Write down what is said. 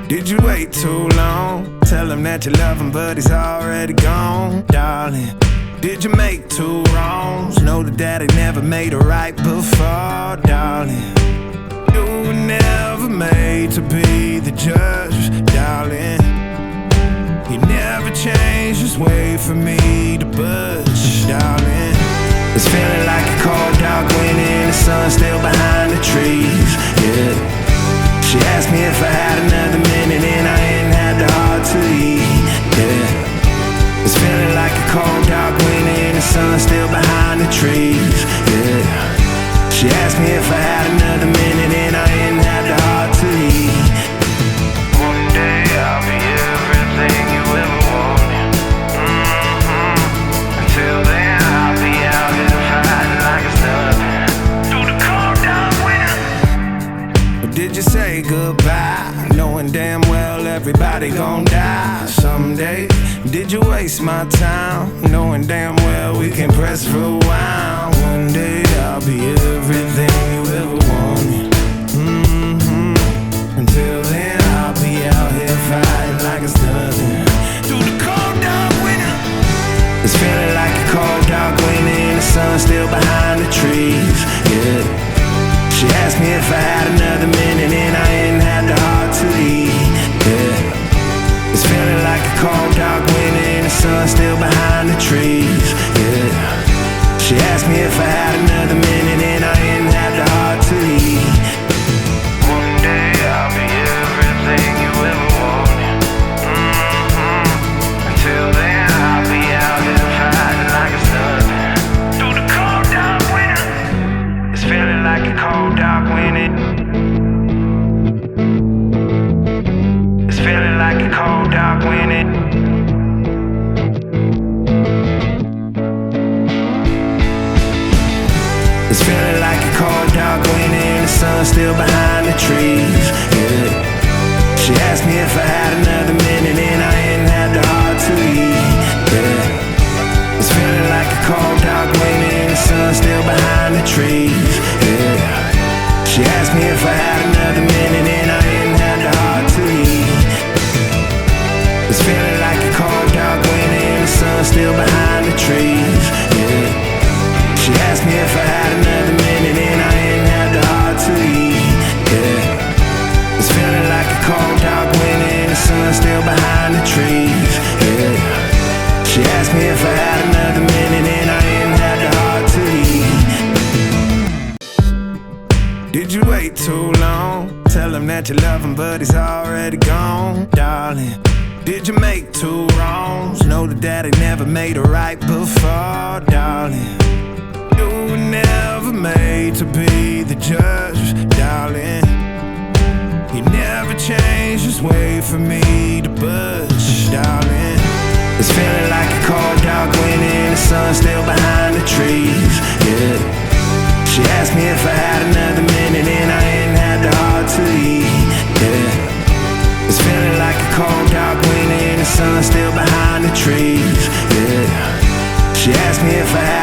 Did you wait too long? Tell him that you love him, but he's already gone, darling. Did you make two wrongs? Know that daddy never made a right before, darling. You were never made to be the judge, darling. He never changed his way for me to budge, darling. It's feeling like a cold dark wind and the sun still behind the trees, yeah. She asked me if I had another minute and I ain't had the heart to eat, yeah. It's feeling like a cold dark wind and the sun still behind the trees, yeah. She asked me if I had another minute and I ain't had the heart to eat. One day I'll be everything you ever wanted, Until then I'll be out here fighting like it's nothing through the cold dark winter. Did you say goodbye, knowing damn well everybody gon' die someday? Did you waste my time, knowing damn well we can press rewind? One day I'll be everything you ever wanted, Until then I'll be out here fighting like it's nothing through the cold dark winter. It's feeling like a cold dark wind and the sun still behind the trees, yeah. She asked me if I had another minute and I ain't had the heart to eat, yeah. It's feeling like a cold dark wind and the sun still behind the trees, yeah. She asked me if I had another minute and I ain't had the heart to eat. One day I'll be everything you ever wanted, Until then I'll be out here fighting like it's nothing through the cold dark winter. It's feeling like a cold dark wind. It's feeling like a cold dark wind. It's feeling like a cold dark wind and the sun still behind the trees, yeah. She asked me if I had another minute and I ain't had the heart to eat, yeah. It's feeling like a cold dark wind and the sun still behind the trees, yeah. She asked me if I had another minute and I ain't had the heart to eat. It's feeling like a cold dark wind and the sun still behind the trees, yeah. She asked me if I had another minute and I ain't had the heart to eat, yeah. It's feeling like a cold dark wind and the sun still behind the trees, yeah. She asked me if I had another minute and I ain't had the heart to eat. Did you wait too long? Tell him that you love him, but he's already gone, darling. Did you make two wrongs? Know that daddy never made a right before, darling. You were never made to be the judge, darling. He never changed his way for me to budge, darling. It's feeling like a cold dark wind and the sun still behind the trees, yeah. She asked me if I had another minute and I ain't had the heart to eat, yeah. It's feeling like a cold dark wind and the sun still behind the trees, yeah. She asked me if I had